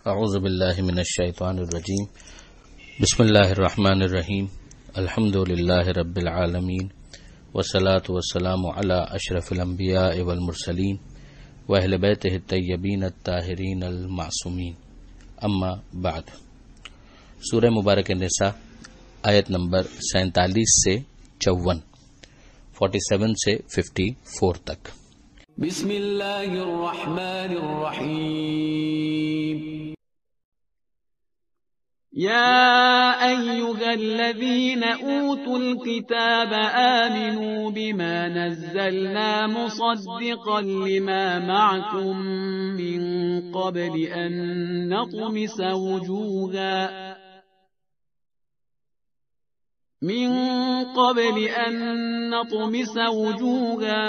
اعوذ باللہ من الشیطان الرجیم بسم اللہ الرحمن الرحیم الحمد للہ رب العالمین والصلاة والسلام علی اشرف الانبیاء والمرسلین واہل بیتہ الطیبین الطاہرین المعصومین اما بعد۔ سورہ مبارک نساء آیت نمبر 47 سے 54، 47 سے 54 تک۔ بسم اللہ الرحمن الرحیم۔ يا أيها الذين أوتوا الكتاب آمنوا بما نزلنا مصدقا لما معكم من قبل أن نطمس وجوها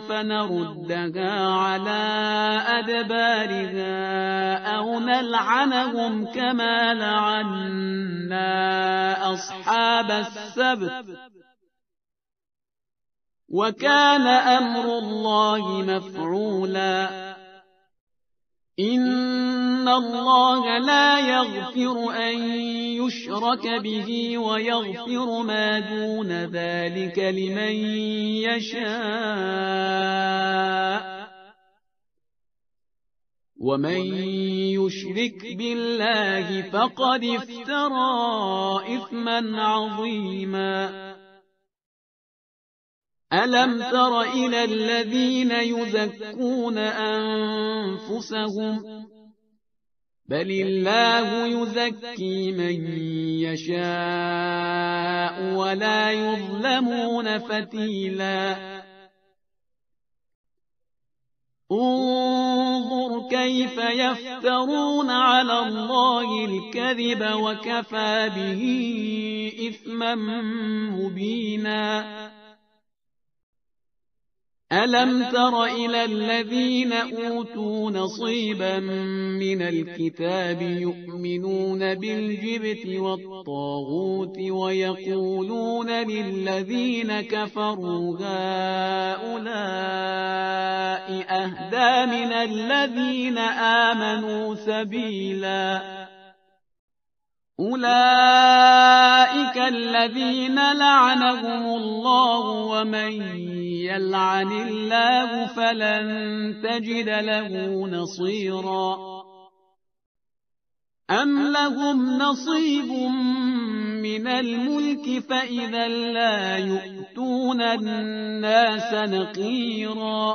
فنردها على أدبارها أو نلعنهم كما لعنا أصحاب السبت وكان أمر الله مفعولا إن الله لا يغفر أن يشرك به ويغفر ما دون ذلك لمن يشاء ومن يشرك بالله فقد افترى إثما عظيما ألم تر إلى الذين يزكون أنفسهم بل الله يزكي من يشاء ولا يظلمون فتيلا انظر كيف يفترون على الله الكذب وكفى به إثما مبينا ألم تر إلى الذين أوتوا نصيبا من الكتاب يؤمنون بالجبت والطاغوت ويقولون للذين كفروا هؤلاء أهدى من الذين آمنوا سبيلا أولئك الذين لعنهم الله ومن يلعن الله فلن تجد له نصيرا أم لهم نصيب من الملك فإذا لا يؤتون الناس نقيرا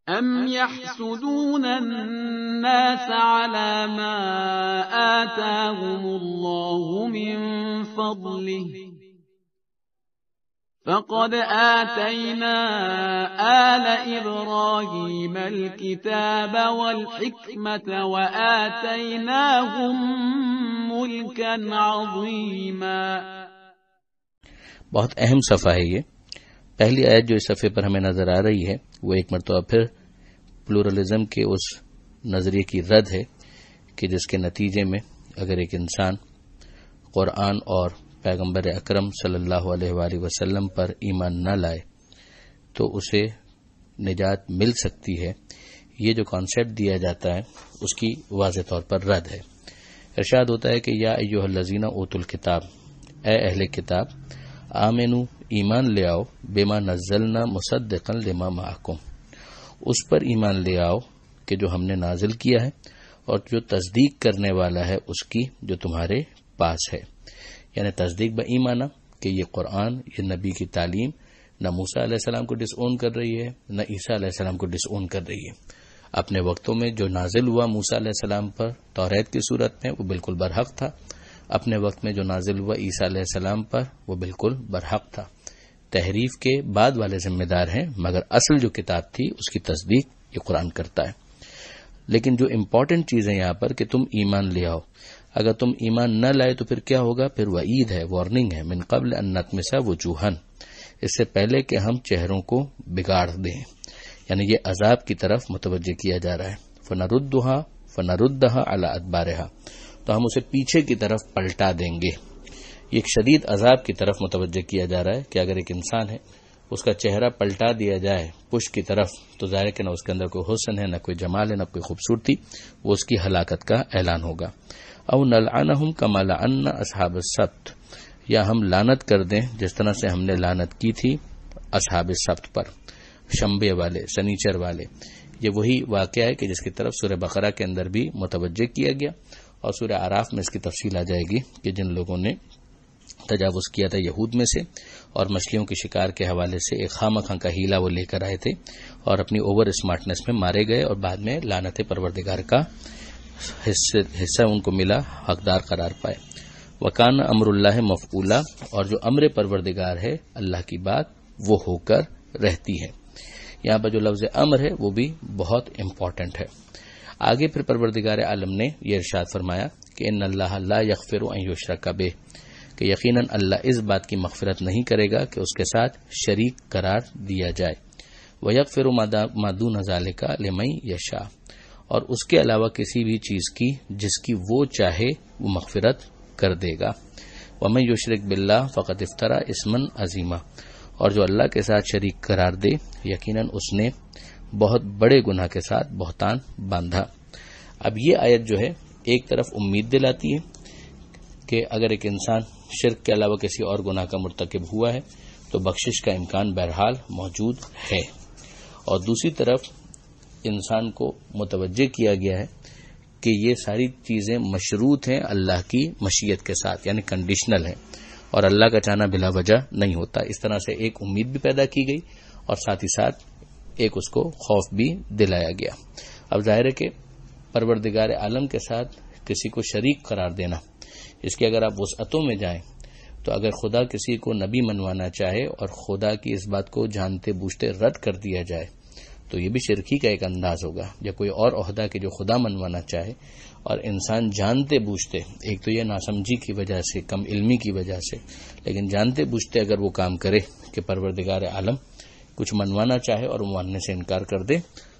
أم يحسدون الناس على ما آتاهم الله من فضله فقد آتينا آل إبراهيم الكتاب والحكمة وآتيناهم ملكا عظيما۔ بہت اہم صفحہ ہے یہ۔ پہلی آیت جو اس صفحے پر ہمیں نظر آ رہی ہے وہ ایک مرتبہ پھر پلورلزم کے اس نظریے کی رد ہے کہ جس کے نتیجے میں اگر ایک انسان قرآن اور پیغمبر اکرم صلی اللہ علیہ وآلہ وسلم پر ایمان نہ لائے تو اسے نجات مل سکتی ہے، یہ جو کانسیپٹ دیا جاتا ہے اس کی واضح طور پر رد ہے۔ ارشاد ہوتا ہے کہ یا ایھا الذین اوتوا الکتاب، اے اہل کتاب، آمنو ایمان لے آؤ، بما نزلنا مصدقا لما معکم، اس پر ایمان لے آؤ کہ جو ہم نے نازل کیا ہے اور جو تصدیق کرنے والا ہے اس کی جو تمہارے پاس ہے، یعنی تصدیق با ایمانہ کہ یہ قرآن، یہ نبی کی تعلیم نہ موسیٰ علیہ السلام کو ڈس اون کر رہی ہے نہ عیسیٰ علیہ السلام کو ڈس اون کر رہی ہے۔ اپنے وقتوں میں جو نازل ہوا موسیٰ علیہ السلام پر توریت کی صورت میں وہ بالکل برحق تھا، اپنے وقت میں جو نازل ہوا عیسیٰ علیہ السلام پر وہ بالکل برحق تھا۔ تحریف کے بعد والے ذمہ دار ہیں، مگر اصل جو کتاب تھی اس کی تصدیق یہ قرآن کرتا ہے۔ لیکن جو امپورٹنٹ چیز ہے یہاں پر کہ تم ایمان لے آؤ، اگر تم ایمان نہ لائے تو پھر کیا ہوگا؟ پھر وعید ہے، وارننگ ہے، من قبل ان نطمس وجوہا، اس سے پہلے کہ ہم چہروں کو بگاڑ دیں، یعنی یہ عذاب کی طرف متوجہ کیا جا رہا ہے۔ فنردها علی ادبارها، تو ہم اسے پیچھے کی طرف پلٹا دیں گے۔ یہ ایک شدید عذاب کی طرف متوجہ کیا جا رہا ہے کہ اگر ایک انسان ہے اس کا چہرہ پلٹا دیا جائے پشت کی طرف تو ظاہر کہ نہ اس کے اندر کوئی حسن ہے، نہ کوئی جمال ہے، نہ کوئی خوبصورتی، وہ اس کی ہلاکت کا اعلان ہوگا۔ او نلعنہم کما لعنا اصحاب السبت، یا ہم لعنت کر دیں جس طرح سے ہم نے لعنت کی تھی اصحاب السبت پر، شنبے والے، سنیچر والے۔ یہ وہی واقعہ ہے کہ جس کی طرف سورہ بقرہ کے اندر بھی متوجہ کیا گیا، اور سورہ اعراف میں اس کی تفصیل آ جائے گی کہ جن لوگوں نے تجاوز کیا تھا یہود میں سے اور مچھلیوں کے شکار کے حوالے سے ایک خامخواہ کا ہیلا وہ لے کر آئے تھے اور اپنی اوور اسمارٹنس میں مارے گئے، اور بعد میں لعنت پروردگار کا حصہ ان کو ملا، حقدار قرار پائے۔ وکان امر اللہ مفعولا، اور جو امر پروردگار ہے اللہ کی بات وہ ہو کر رہتی ہے۔ یہاں پر جو لفظ امر ہے وہ بھی بہت امپورٹنٹ ہے۔ آگے پھر پروردگار عالم نے یہ ارشاد فرمایا کہ ان اللہ لا یغفر ان یشرک بہ، کہ یقیناً اللہ اس بات کی مغفرت نہیں کرے گا کہ اس کے ساتھ شریک قرار دیا جائے، ویغفر ما دون ذلک لمن یشاء، اور اس کے علاوہ کسی بھی چیز کی جس کی وہ چاہے وہ مغفرت کر دے گا۔ ومن یشرک باللہ فقد افترى اسما عظیما، اور جو اللہ کے ساتھ شریک قرار دے یقیناً اس نے بہت بڑے گناہ کے ساتھ بہتان باندھا۔ اب یہ آیت جو ہے ایک طرف امید دلاتی ہے کہ اگر ایک انسان شرک کے علاوہ کسی اور گناہ کا مرتکب ہوا ہے تو بخشش کا امکان بہرحال موجود ہے، اور دوسری طرف انسان کو متوجہ کیا گیا ہے کہ یہ ساری چیزیں مشروط ہیں اللہ کی مشیت کے ساتھ، یعنی کنڈیشنل ہیں، اور اللہ کا چاہنا بلا وجہ نہیں ہوتا۔ اس طرح سے ایک امید بھی پیدا کی گئی اور ساتھ ہی ساتھ ایک اس کو خوف بھی دلایا گیا۔ اب ظاہر ہے کہ پروردگار عالم کے ساتھ کسی کو شریک قرار دینا، اس کی اگر آپ وسعتوں میں جائیں تو اگر خدا کسی کو نبی منوانا چاہے اور خدا کی اس بات کو جانتے بوجھتے رد کر دیا جائے تو یہ بھی شرکی کا ایک انداز ہوگا، یا کوئی اور عہدہ کہ جو خدا منوانا چاہے اور انسان جانتے بوجھتے، ایک تو یہ ناسمجھی کی وجہ سے، کم علمی کی وجہ سے، لیکن جانتے بوجھتے اگر وہ کام کرے کہ پروردگار عالم کچھ منوانا چاہے اور وہ ماننے سے انکار کر دے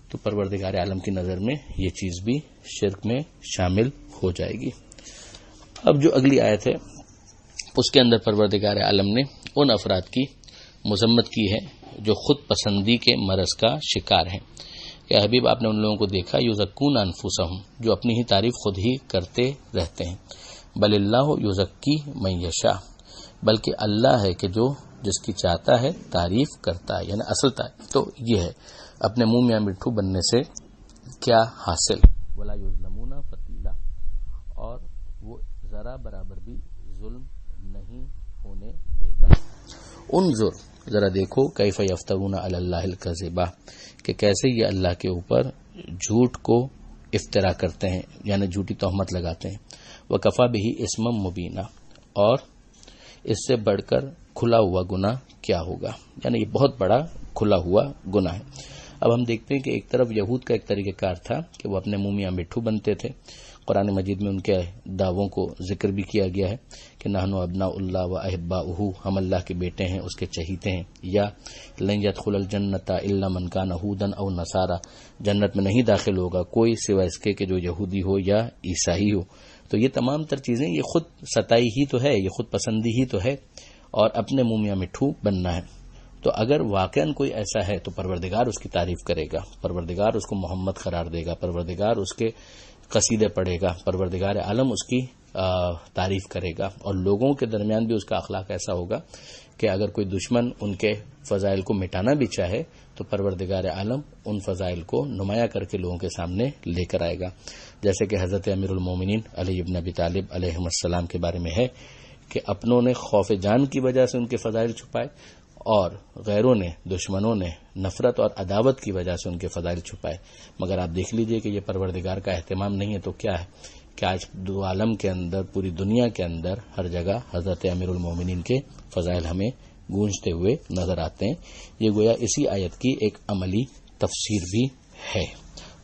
تو پروردگار عالم کی نظر میں یہ چیز بھی شرک میں شامل ہو جائے گی۔ اب جو اگلی آیت ہے اس کے اندر پروردگار عالم نے ان افراد کی مذمت کی ہے جو خود پسندی کے مرض کا شکار ہیں۔ کہ حبیب آپ نے ان لوگوں کو دیکھا یزکون انفسہم، جو اپنی ہی تعریف خود ہی کرتے رہتے ہیں، بل اللہ یزکی من یشاء، بلکہ اللہ ہے کہ جو جس کی چاہتا ہے تعریف کرتا ہے، یعنی اصل تعریف تو یہ ہے اپنے منہ میاں مٹھو بننے سے کیا حاصل، ولا یظلمون فتیلا، اور وہ ذرا برابر بھی ظلم نہیں ہونے دے گا۔ انظر، ذرا دیکھو، کیف یفترون علی اللہ الکذب، کہ کیسے یہ اللہ کے اوپر جھوٹ کو افترا کرتے ہیں، یعنی جھوٹی تہمت لگاتے ہیں۔ وکفی بہ اسما مبینا، اور اس سے بڑھ کر کھلا ہوا گناہ کیا ہوگا، یعنی یہ بہت بڑا کھلا ہوا گناہ ہے۔ اب ہم دیکھتے ہیں کہ ایک طرف یہود کا ایک طریقہ کار تھا کہ وہ اپنے منہ میاں مٹھو بنتے تھے۔ قرآن مجید میں ان کے دعووں کو ذکر بھی کیا گیا ہے کہ نحن ابناء اللہ و احباؤہ، ہم اللہ کے بیٹے ہیں، اس کے چہیتے ہیں، یا لن يدخل الجنۃ الا من کان ھودا او نصارا، جنت میں نہیں داخل ہوگا کوئی سوائے اس کے کہ جو یہودی ہو یا عیسائی ہو۔ تو یہ تمام تر چیزیں یہ خود ستائی ہی تو ہے، یہ خود پسندی ہی تو ہے، اور اپنے منہ میاں مٹھو بننا ہے۔ تو اگر واقعاً کوئی ایسا ہے تو پروردگار اس کی تعریف کرے گا، پروردگار اس کو محمد قرار دے گا، پروردگار اس کے قصیدے پڑھے گا، پروردگار عالم اس کی تعریف کرے گا، اور لوگوں کے درمیان بھی اس کا اخلاق ایسا ہوگا کہ اگر کوئی دشمن ان کے فضائل کو مٹانا بھی چاہے تو پروردگار عالم ان فضائل کو نمایاں کر کے لوگوں کے سامنے لے کر آئے گا۔ جیسے کہ حضرت امیر المومنین علی ابن ابی طالب علیہ السلام کے بارے میں ہے کہ اپنوں نے خوف جان کی وجہ سے ان کے فضائل چھپائے، اور غیروں نے، دشمنوں نے نفرت اور عداوت کی وجہ سے ان کے فضائل چھپائے۔ مگر آپ دیکھ لیجئے کہ یہ پروردگار کا اہتمام نہیں ہے تو کیا ہے کہ آج دو عالم کے اندر، پوری دنیا کے اندر ہر جگہ حضرت امیر المومنین کے فضائل ہمیں گونجتے ہوئے نظر آتے ہیں۔ یہ گویا اسی آیت کی ایک عملی تفسیر بھی ہے۔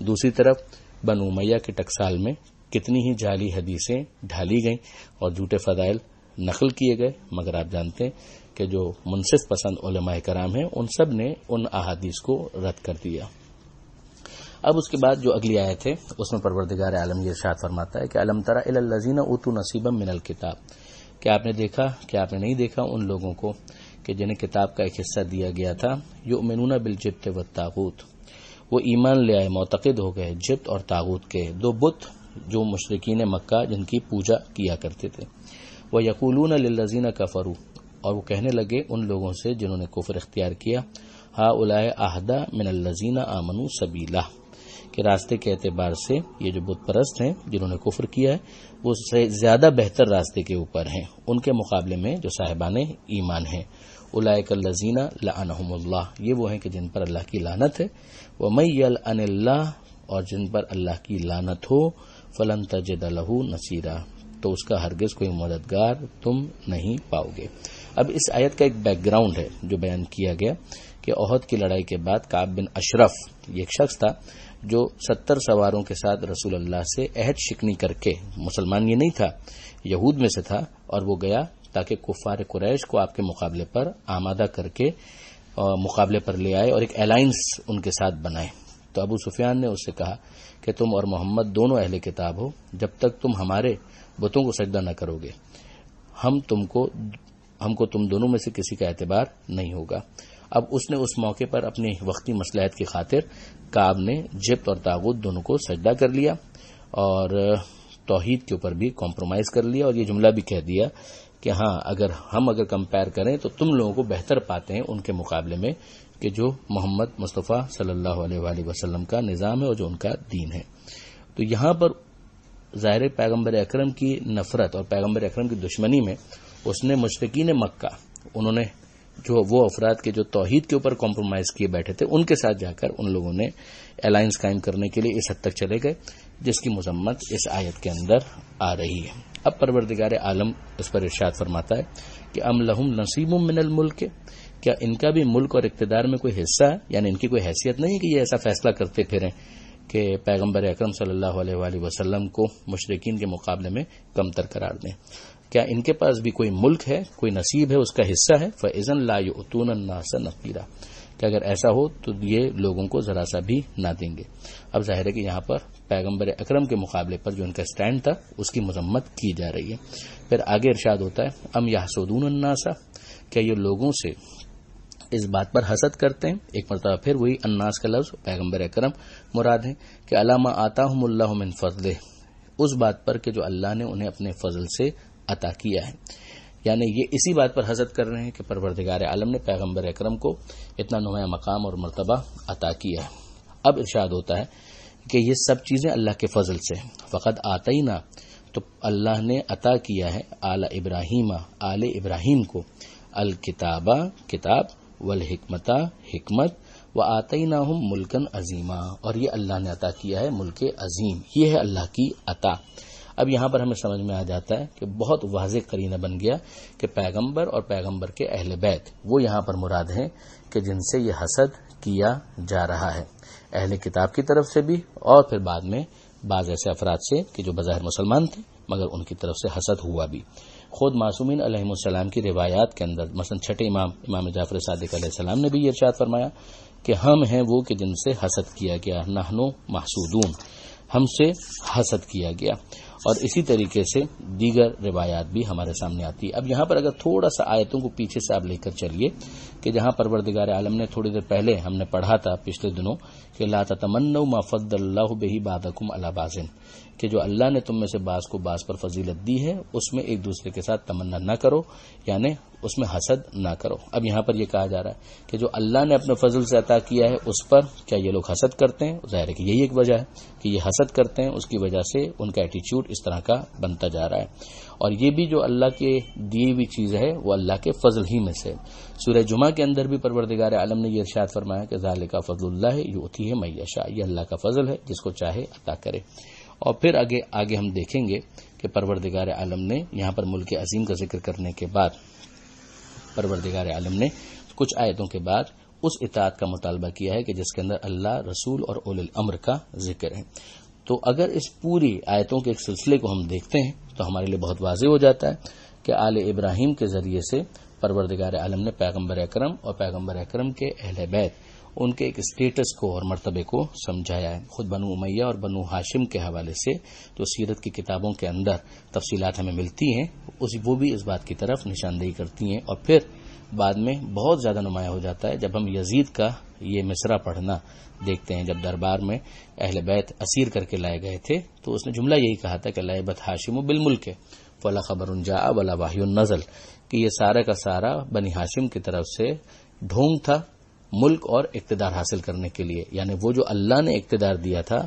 دوسری طرف بنو امیہ کے ٹکسال میں کتنی ہی جعلی حدیثیں ڈھالی گئیں اور جھوٹے فضائل نقل کیے گئے، مگر آپ جانتے ہیں کہ جو منصف پسند علماء کرام ہیں ان سب نے ان احادیث کو رد کر دیا۔ اب اس کے بعد جو اگلی آیت ہے اس میں پروردگار عالم یہ ارشاد فرماتا ہے کہ الم تر الی الذین اوتوا نصیبا من الکتاب، کہ آپ نے دیکھا، کہ آپ نے نہیں دیکھا ان لوگوں کو کہ جنہیں کتاب کا ایک حصہ دیا گیا تھا، یؤمنون بالجبت والطاغوت، وہ ایمان لے آئے، معتقد ہو گئے جبت اور طاغوت کے، دو بت جو مشرکین مکہ جن کی پوجا کیا کرتے تھے۔ وَيَقُولُونَ لِلَّذِينَ كَفَرُوا، اور وہ کہنے لگے ان لوگوں سے جنہوں نے کفر اختیار کیا، هَؤُلَاءِ أَهْدَىٰ مِنَ الَّذِينَ آمَنُوا سَبِيلًا، کہ راستے کے اعتبار سے یہ جو بت پرست ہیں جنہوں نے کفر کیا ہے وہ زیادہ بہتر راستے کے اوپر ہیں ان کے مقابلے میں جو صاحبان ایمان ہیں۔ اولئک الذین لعنہم اللہ، یہ وہ ہیں کہ جن پر اللہ کی لعنت ہے۔ ومن یلعن اللہ، اور جن پر اللہ کی لعنت ہو، فلن تجد لہ نصیرا، تو اس کا ہرگز کوئی مددگار تم نہیں پاؤ گے۔ اب اس آیت کا ایک بیک گراؤنڈ ہے جو بیان کیا گیا کہ احد کی لڑائی کے بعد کعب بن اشرف، یہ ایک شخص تھا جو 70 سواروں کے ساتھ رسول اللہ سے عہد شکنی کر کے، مسلمان یہ نہیں تھا، یہود میں سے تھا، اور وہ گیا تاکہ کفار قریش کو آپ کے مقابلے پر آمادہ کر کے مقابلے پر لے آئے اور ایک الائنس ان کے ساتھ بنائے۔ تو ابو سفیان نے اس سے کہا کہ تم اور محمد دونوں اہل کتاب ہو، جب تک تم ہمارے بتوں کو سجدہ نہ کرو گے ہم کو تم دونوں میں سے کسی کا اعتبار نہیں ہوگا۔ اب اس نے اس موقع پر اپنی وقتی مصلحت کی خاطر کعب نے جبت اور طاغوت دونوں کو سجدہ کر لیا اور توحید کے اوپر بھی کمپرومائز کر لیا، اور یہ جملہ بھی کہہ دیا کہ ہاں اگر کمپیئر کریں تو تم لوگوں کو بہتر پاتے ہیں ان کے مقابلے میں کہ جو محمد مصطفیٰ صلی اللہ علیہ وآلہ وسلم کا نظام ہے اور جو ان کا دین ہے۔ تو یہاں پر ظاہر پیغمبر اکرم کی نفرت اور پیغمبر اکرم کی دشمنی میں اس نے مشرکین مکہ، انہوں نے جو وہ افراد کے جو توحید کے اوپر کمپرومائز کیے بیٹھے تھے ان کے ساتھ جا کر ان لوگوں نے الائنس قائم کرنے کے لیے اس حد تک چلے گئے جس کی مذمت اس آیت کے اندر آ رہی ہے۔ اب پروردگار عالم اس پر ارشاد فرماتا ہے کہ ام لہم نصیب من الملک، کیا ان کا بھی ملک اور اقتدار میں کوئی حصہ ہے، یعنی ان کی کوئی حیثیت نہیں ہے کہ یہ ایسا فیصلہ کرتے پھریں کہ پیغمبر اکرم صلی اللہ علیہ وآلہ وسلم کو مشرکین کے مقابلے میں کمتر قرار دیں۔ کیا ان کے پاس بھی کوئی ملک ہے، کوئی نصیب ہے، اس کا حصہ ہے؟ فَإِذًا لَا يُؤْتُونَ النَّاسَ نَقِيرًا، کہ اگر ایسا ہو تو یہ لوگوں کو ذرا سا بھی نہ دیں گے۔ اب ظاہر ہے کہ یہاں پر پیغمبر اکرم کے مقابلے پر جو ان کا سٹینڈ تھا اس کی مذمت کی جا رہی ہے۔ پھر آگے ارشاد ہوتا ہے ام یحسدون الناس، کیا یہ لوگوں سے اس بات پر حسد کرتے ہیں؟ ایک مرتبہ پھر وہی الناس کا لفظ پیغمبر اکرم مراد ہے کہ علامہ آتاہم اللہ من فضلہ، اس بات پر کہ جو اللہ نے انہیں اپنے فضل سے عطا کیا ہے، یعنی یہ اسی بات پر حسد کر رہے ہیں کہ پروردگار عالم نے پیغمبر اکرم کو اتنا نمایاں مقام اور مرتبہ عطا کیا ہے۔ اب ارشاد ہوتا ہے کہ یہ سب چیزیں اللہ کے فضل سے، فقط آتینا، تو اللہ نے عطا کیا ہے آل ابراہیم، آل ابراہیم کو، الکتابہ کتاب، والحکمت حکمت، وآتیناہم ملکن عظیما، اور یہ اللہ نے عطا کیا ہے ملک عظیم، یہ ہے اللہ کی عطا۔ اب یہاں پر ہمیں سمجھ میں آ جاتا ہے کہ بہت واضح قرینہ بن گیا کہ پیغمبر اور پیغمبر کے اہل بیت وہ یہاں پر مراد ہیں کہ جن سے یہ حسد کیا جا رہا ہے، اہل کتاب کی طرف سے بھی اور پھر بعد میں بعض ایسے افراد سے کہ جو بظاہر مسلمان تھے مگر ان کی طرف سے حسد ہوا بھی۔ خود معصومین علیہ السلام کی روایات کے اندر مثلا چھٹے امام جعفر صادق علیہ السلام نے بھی یہ ارشاد فرمایا کہ ہم ہیں وہ کہ جن سے حسد کیا گیا، نحنو محسودون، ہم سے حسد کیا گیا، اور اسی طریقے سے دیگر روایات بھی ہمارے سامنے آتی ہے۔ اب یہاں پر اگر تھوڑا سا آیتوں کو پیچھے سے آپ لے کر چلیے کہ جہاں پروردگار عالم نے تھوڑی دیر پہلے ہم نے پڑھا تھا پچھلے دنوں کہ لا تتمنوا ما فضل اللہ بہ بعضکم علی بعض، کہ جو اللہ نے تم میں سے بعض کو بعض پر فضیلت دی ہے اس میں ایک دوسرے کے ساتھ تمنا نہ کرو، یعنی اس میں حسد نہ کرو۔ اب یہاں پر یہ کہا جا رہا ہے کہ جو اللہ نے اپنے فضل سے عطا کیا ہے اس پر کیا یہ لوگ حسد کرتے ہیں؟ ظاہر ہے کہ یہی ایک وجہ ہے کہ یہ حسد کرتے ہیں، اس کی وجہ سے ان کا ایٹیچیوڈ اس طرح کا بنتا جا رہا ہے۔ اور یہ بھی جو اللہ کے دی ہوئی چیز ہے وہ اللہ کے فضل ہی میں سے۔ سورہ جمعہ کے اندر بھی پروردگار عالم نے یہ ارشاد فرمایا کہ ذالک فضل اللہ یؤتیہ من یشاء، یہ اللہ کا فضل ہے جس کو چاہے عطا کرے۔ اور پھر آگے ہم دیکھیں گے کہ پروردگار عالم نے یہاں پر ملک عظیم کا ذکر کرنے کے بعد پروردگار عالم نے کچھ آیتوں کے بعد اس اطاعت کا مطالبہ کیا ہے کہ جس کے اندر اللہ، رسول اور اولی الامر کا ذکر ہے۔ تو اگر اس پوری آیتوں کے ایک سلسلے کو ہم دیکھتے ہیں تو ہمارے لیے بہت واضح ہو جاتا ہے کہ آل ابراہیم کے ذریعے سے پروردگار عالم نے پیغمبر اکرم اور پیغمبر اکرم کے اہل بیت ان کے ایک اسٹیٹس کو اور مرتبے کو سمجھایا ہے۔ خود بنو امیہ اور بنو ہاشم کے حوالے سے جو سیرت کی کتابوں کے اندر تفصیلات ہمیں ملتی ہیں وہ بھی اس بات کی طرف نشاندہی کرتی ہیں، اور پھر بعد میں بہت زیادہ نمایاں ہو جاتا ہے جب ہم یزید کا یہ مصرع پڑھنا دیکھتے ہیں. جب دربار میں اہل بیت اسیر کر کے لائے گئے تھے تو اس نے جملہ یہی کہا تھا کہ لعبت ہاشم بالملک فلا خبر جاء ولا وحی نزل، کہ یہ سارا کا سارا بنی ہاشم کی طرف سے ڈھونگ تھا ملک اور اقتدار حاصل کرنے کے لیے. یعنی وہ جو اللہ نے اقتدار دیا تھا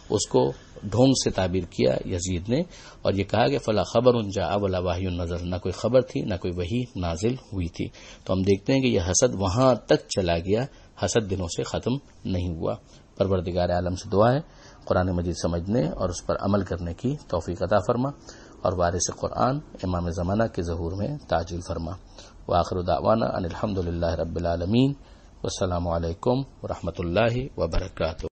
اس کو ڈھونگ سے تعبیر کیا یزید نے، اور یہ کہا کہ فلا خبر جاء ولا وحی نزل، نہ کوئی خبر تھی نہ کوئی وحی نازل ہوئی تھی. تو ہم دیکھتے ہیں کہ یہ حسد وہاں تک چلا گیا، حسد دنوں سے ختم نہیں ہوا. پروردگار عالم سے دعا ہے قرآن مجید سمجھنے اور اس پر عمل کرنے کی توفیق عطا فرما، اور وارث قرآن امام زمانہ کے ظہور میں تعجیل فرما. وآخر دعوانا ان الحمد للہ رب العالمین، والسلام علیکم ورحمۃ اللہ وبرکاتہ.